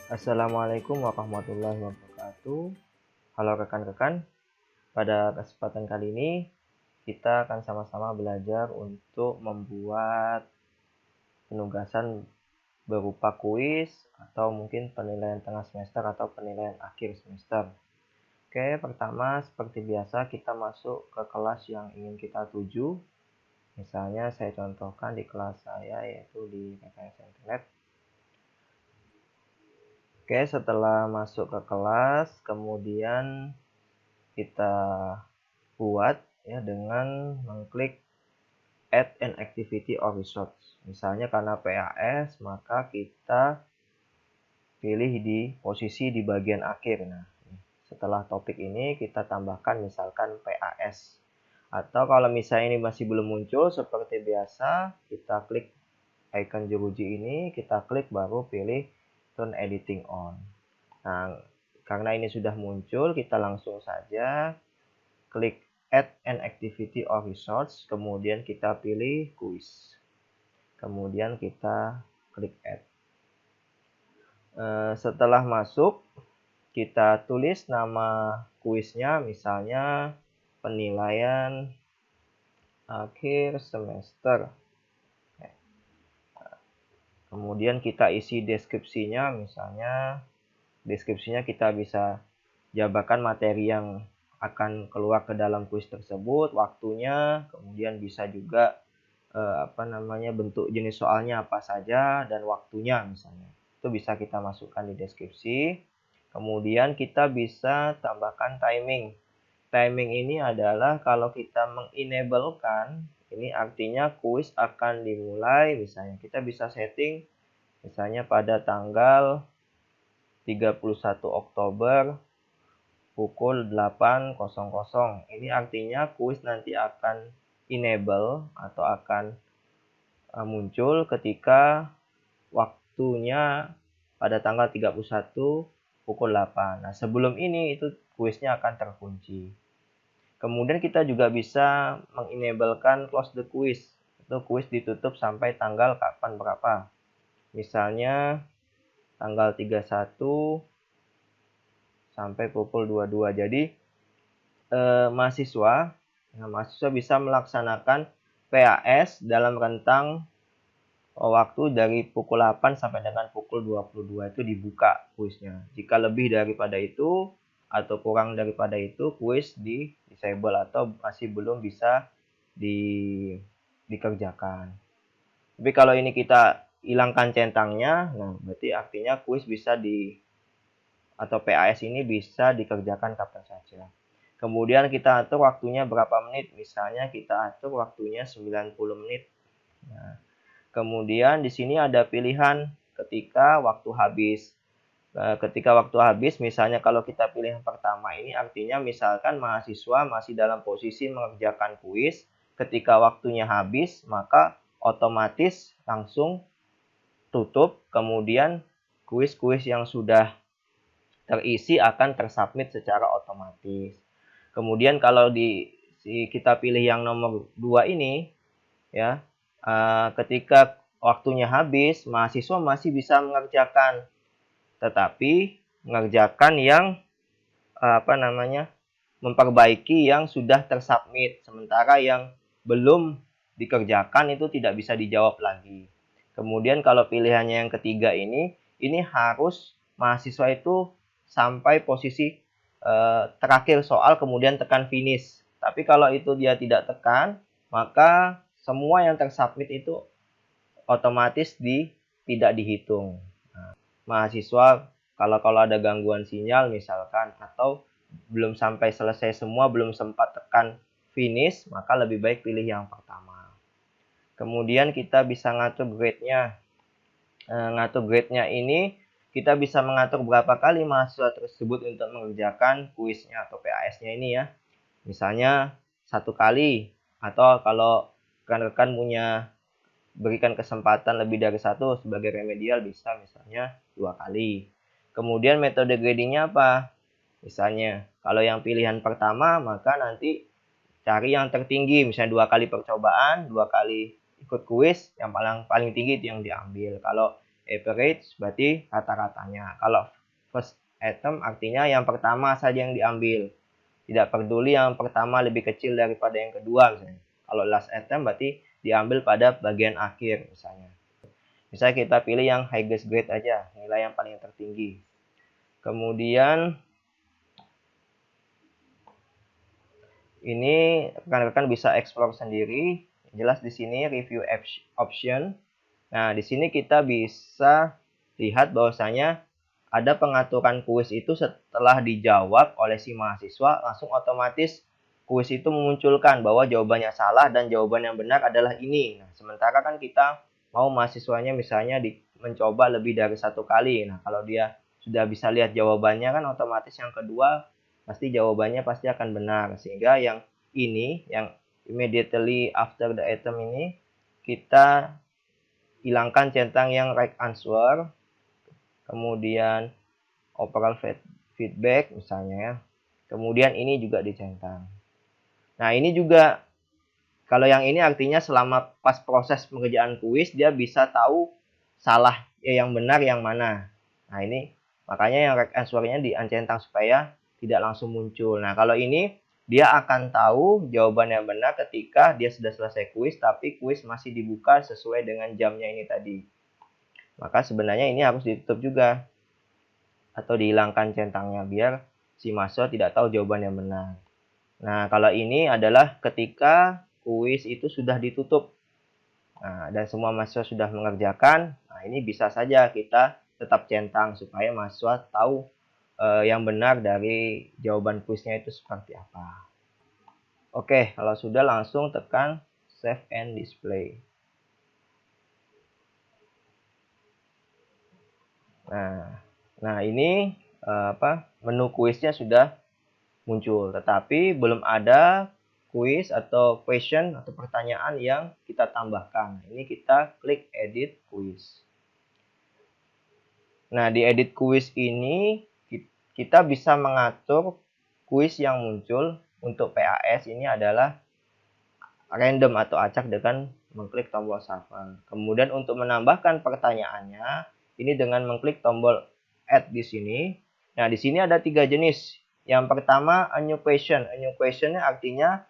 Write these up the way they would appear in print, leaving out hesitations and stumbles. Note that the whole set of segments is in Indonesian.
Assalamualaikum warahmatullahi wabarakatuh. Halo rekan-rekan, pada kesempatan kali ini kita akan sama-sama belajar untuk membuat penugasan berupa kuis atau mungkin penilaian tengah semester atau penilaian akhir semester. Oke, pertama seperti biasa kita masuk ke kelas yang ingin kita tuju. Misalnya saya contohkan di kelas saya yaitu di PKS Internet. Oke, setelah masuk ke kelas, kemudian kita buat ya dengan mengklik add an activity or resource. Misalnya karena PAS, maka kita pilih di posisi di bagian akhir. Nah, setelah topik ini kita tambahkan misalkan PAS. Atau kalau misalnya ini masih belum muncul, seperti biasa, kita klik icon jeruji ini, kita klik baru pilih turn editing on. Nah, karena ini sudah muncul, kita langsung saja klik add an activity or resource, kemudian kita pilih quiz. Kemudian kita klik add. Setelah masuk, kita tulis nama kuisnya, misalnya penilaian akhir semester. Kemudian kita isi deskripsinya, misalnya deskripsinya kita bisa jabarkan materi yang akan keluar ke dalam kuis tersebut, waktunya, kemudian bisa juga bentuk jenis soalnya apa saja dan waktunya misalnya. Itu bisa kita masukkan di deskripsi. Kemudian kita bisa tambahkan timing. Timing ini adalah kalau kita mengenablekan, ini artinya kuis akan dimulai, misalnya kita bisa setting misalnya pada tanggal 31 Oktober pukul 8.00. Ini artinya kuis nanti akan enable atau akan muncul ketika waktunya pada tanggal 31 pukul 8. Nah, sebelum ini itu kuisnya akan terkunci. Kemudian kita juga bisa mengenablekan close the quiz. Itu kuis ditutup sampai tanggal kapan berapa. Misalnya tanggal 31 sampai pukul 22. Jadi mahasiswa bisa melaksanakan PAS dalam rentang waktu dari pukul 8 sampai dengan pukul 22 itu dibuka kuisnya. Jika lebih daripada itu atau kurang daripada itu, kuis di disable atau masih belum bisa dikerjakan. Tapi kalau ini kita hilangkan centangnya, nah berarti artinya kuis bisa atau PAS ini bisa dikerjakan kapan saja. Kemudian kita atur waktunya berapa menit, misalnya kita atur waktunya 90 menit. Nah, kemudian di sini ada pilihan ketika waktu habis. Ketika waktu habis, misalnya kalau kita pilih yang pertama ini artinya misalkan mahasiswa masih dalam posisi mengerjakan kuis, ketika waktunya habis maka otomatis langsung tutup, kemudian kuis-kuis yang sudah terisi akan tersubmit secara otomatis. Kemudian kalau kita pilih yang nomor 2 ini, ya, ketika waktunya habis, mahasiswa masih bisa mengerjakan, tetapi mengerjakan yang memperbaiki yang sudah tersubmit, sementara yang belum dikerjakan itu tidak bisa dijawab lagi. Kemudian kalau pilihannya yang ketiga ini harus mahasiswa itu sampai posisi terakhir soal kemudian tekan finish. Tapi kalau itu dia tidak tekan, maka semua yang tersubmit itu otomatis tidak dihitung. Nah, mahasiswa kalau ada gangguan sinyal misalkan atau belum sampai selesai semua, belum sempat tekan finish, maka lebih baik pilih yang pertama. Kemudian kita bisa ngatur grade-nya. Ngatur grade-nya ini kita bisa mengatur berapa kali mahasiswa tersebut untuk mengerjakan kuisnya atau PAS-nya ini ya. Misalnya 1 kali, atau kalau rekan-rekan berikan kesempatan lebih dari 1 sebagai remedial bisa misalnya 2 kali. Kemudian metode gradingnya apa? Misalnya kalau yang pilihan pertama maka nanti cari yang tertinggi, misalnya 2 kali percobaan, 2 kali ikut kuis, yang paling tinggi itu yang diambil. Kalau average berarti rata-ratanya. Kalau first item artinya yang pertama saja yang diambil. Tidak peduli yang pertama lebih kecil daripada yang kedua misalnya. Kalau last item berarti diambil pada bagian akhir misalnya. Misalnya kita pilih yang highest grade aja, nilai yang paling tertinggi. Kemudian ini rekan-rekan bisa explore sendiri. Jelas di sini review option. Nah, di sini kita bisa lihat bahwasanya ada pengaturan kuis itu setelah dijawab oleh si mahasiswa, langsung otomatis kuis itu memunculkan bahwa jawabannya salah dan jawaban yang benar adalah ini. Nah, sementara kan kita mau mahasiswanya misalnya mencoba lebih dari satu kali. Nah, kalau dia sudah bisa lihat jawabannya kan otomatis yang kedua pasti jawabannya pasti akan benar. Sehingga yang ini, yang immediately after the item ini, kita hilangkan centang yang right answer, kemudian overall feedback misalnya ya. Kemudian ini juga dicentang. Nah, ini juga kalau yang ini artinya selama pas proses pengerjaan kuis dia bisa tahu salah yang benar yang mana. Nah, ini makanya yang right answer-nya dicentang supaya tidak langsung muncul. Nah, kalau ini dia akan tahu jawaban yang benar ketika dia sudah selesai kuis, tapi kuis masih dibuka sesuai dengan jamnya ini tadi. Maka sebenarnya ini harus ditutup juga atau dihilangkan centangnya biar si mahasiswa tidak tahu jawaban yang benar. Nah, kalau ini adalah ketika kuis itu sudah ditutup. Nah, dan semua mahasiswa sudah mengerjakan, nah ini bisa saja kita tetap centang supaya mahasiswa tahu yang benar dari jawaban kuisnya itu seperti apa. Oke, kalau sudah langsung tekan save and display. Nah ini menu kuisnya sudah muncul, tetapi belum ada kuis atau question atau pertanyaan yang kita tambahkan. Ini kita klik edit quiz. Nah, di edit quiz ini kita bisa mengatur kuis yang muncul untuk PAS ini adalah random atau acak dengan mengklik tombol shuffle. Kemudian untuk menambahkan pertanyaannya, ini dengan mengklik tombol add di sini. Nah, di sini ada 3 jenis. Yang pertama, a new question. A new question-nya artinya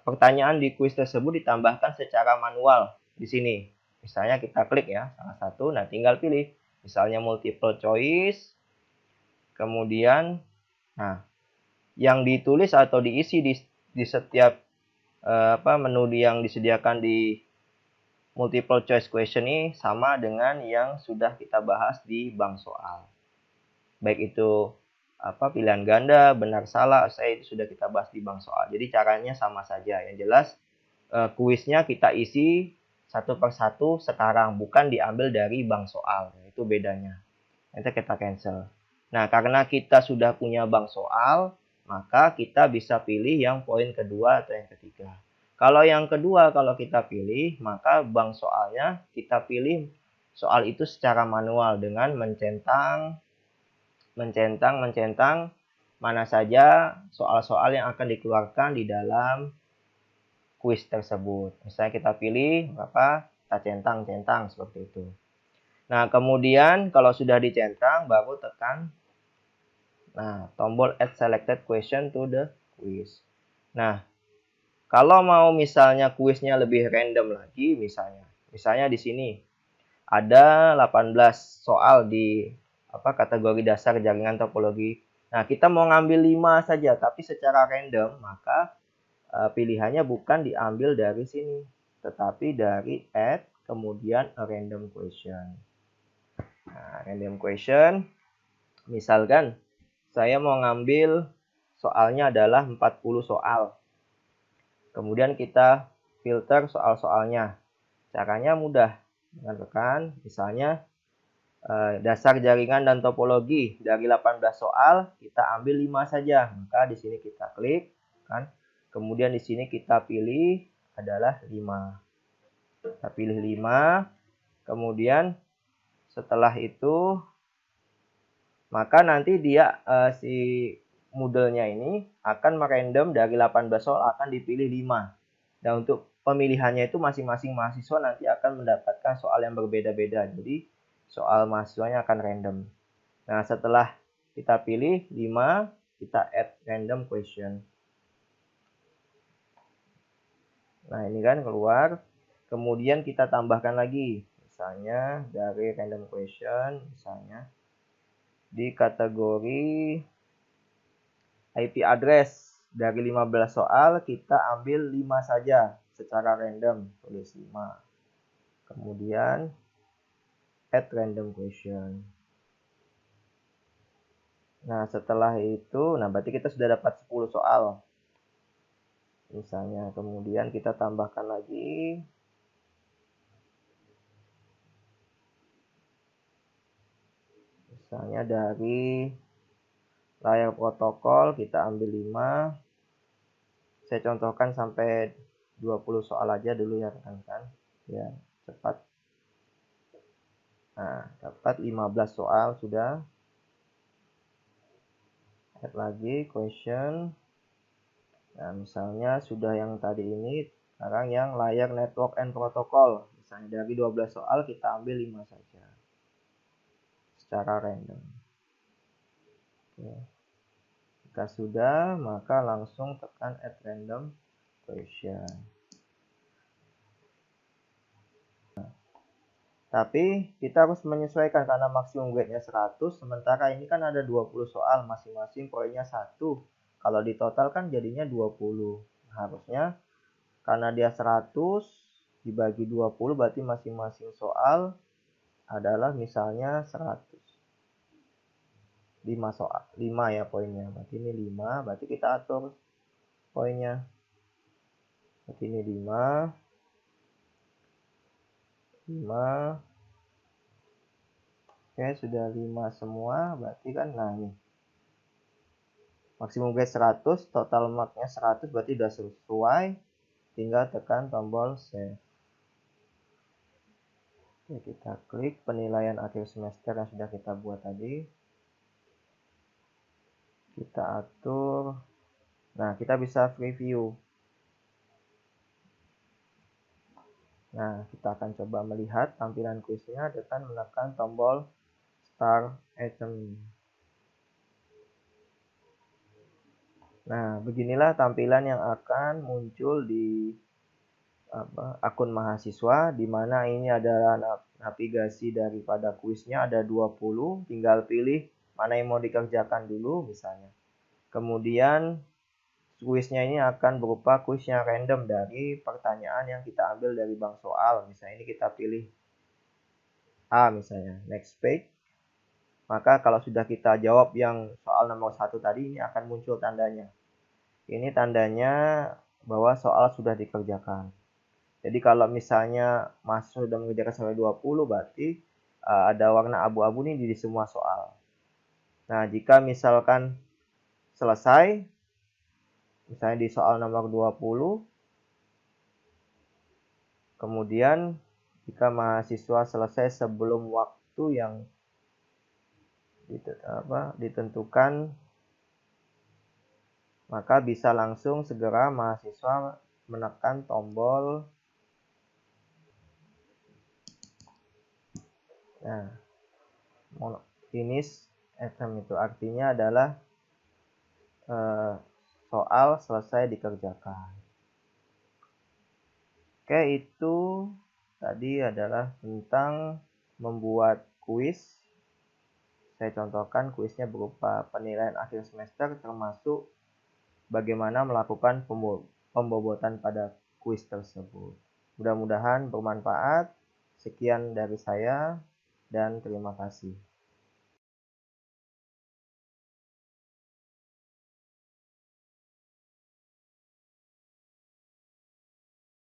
pertanyaan di kuis tersebut ditambahkan secara manual di sini. Misalnya kita klik ya, salah satu, nah tinggal pilih. Misalnya multiple choice. Kemudian, nah, yang ditulis atau diisi di setiap menu yang disediakan di multiple choice question ini sama dengan yang sudah kita bahas di bank soal. Baik itu pilihan ganda, benar salah, itu sudah kita bahas di bank soal. Jadi caranya sama saja. Yang jelas kuisnya kita isi satu persatu sekarang, bukan diambil dari bank soal. Itu bedanya. Nanti kita cancel. Nah, karena kita sudah punya bank soal, maka kita bisa pilih yang poin kedua atau yang ketiga. Kalau yang kedua, kalau kita pilih, maka bank soalnya kita pilih soal itu secara manual dengan mencentang mana saja soal-soal yang akan dikeluarkan di dalam kuis tersebut. Misalnya kita pilih kita centang seperti itu. Nah, kemudian kalau sudah dicentang, baru tekan tombol add selected question to the quiz. Nah, kalau mau misalnya kuisnya lebih random lagi, misalnya di sini ada 18 soal di kategori dasar jaringan topologi. Nah, kita mau ngambil 5 saja, tapi secara random, maka pilihannya bukan diambil dari sini, tetapi dari add, kemudian a random question. Nah, random question, misalkan saya mau ngambil soalnya adalah 40 soal. Kemudian kita filter soal-soalnya. Caranya mudah. Dengan tekan, misalnya dasar jaringan dan topologi dari 18 soal kita ambil 5 saja. Maka di sini kita klik kan. Kemudian di sini kita pilih adalah 5. Kita pilih 5. Kemudian setelah itu maka nanti dia si modelnya ini akan merandom dari 18 soal akan dipilih 5. Dan untuk pemilihannya itu masing-masing mahasiswa nanti akan mendapatkan soal yang berbeda-beda. Jadi soal mahasiswanya akan random. Nah, setelah kita pilih 5, kita add random question. Nah, ini kan keluar. Kemudian kita tambahkan lagi. Misalnya dari random question, misalnya di kategori IP address dari 15 soal kita ambil 5 saja secara random, tulis 5. Kemudian add random question. Nah, setelah itu, berarti kita sudah dapat 10 soal. Misalnya, kemudian kita tambahkan lagi. Misalnya dari layar protokol kita ambil 5. Saya contohkan sampai 20 soal aja dulu ya rekan-rekan. Ya, cepat. Nah, dapat 15 soal sudah. Add lagi question. Nah, misalnya sudah yang tadi ini, sekarang yang layar network and protocol. Misalnya dari 12 soal kita ambil 5 saja. Secara random. Oke. Jika sudah, maka langsung tekan add random question. Tapi kita harus menyesuaikan karena maksimum grade-nya 100, sementara ini kan ada 20 soal, masing-masing poinnya 1. Kalau di total kan jadinya 20. Harusnya karena dia 100 dibagi 20 berarti masing-masing soal adalah misalnya 100. 5 soal, 5 ya poinnya. Berarti ini 5, berarti kita atur poinnya. Berarti ini 5. 5. Oke, sudah 5 semua, berarti kan nah ini. Maksimum grade 100, total marknya 100, berarti sudah sesuai. Tinggal tekan tombol save. Oke, kita klik penilaian akhir semester yang sudah kita buat tadi. Kita atur. Nah, kita bisa preview. Nah, kita akan coba melihat tampilan kuisnya dengan menekan tombol Start Item. Nah, beginilah tampilan yang akan muncul di akun mahasiswa, di mana ini adalah navigasi daripada kuisnya ada 20, tinggal pilih mana yang mau dikerjakan dulu misalnya. Kemudian kuisnya ini akan berupa kuis yang random dari pertanyaan yang kita ambil dari bank soal. Misalnya ini kita pilih A misalnya, next page. Maka kalau sudah kita jawab yang soal nomor 1 tadi, ini akan muncul tandanya. Ini tandanya bahwa soal sudah dikerjakan. Jadi kalau misalnya mahasiswa sudah mengerjakan sampai 20, berarti ada warna abu-abu nih di semua soal. Nah, jika misalkan selesai, misalnya di soal nomor 20, kemudian jika mahasiswa selesai sebelum waktu yang ditentukan, maka bisa langsung segera mahasiswa menekan tombol finish item, itu artinya adalah soal selesai dikerjakan. Oke, itu tadi adalah tentang membuat kuis. Saya contohkan kuisnya berupa penilaian akhir semester termasuk bagaimana melakukan pembobotan pada kuis tersebut. Mudah-mudahan bermanfaat. Sekian dari saya dan terima kasih.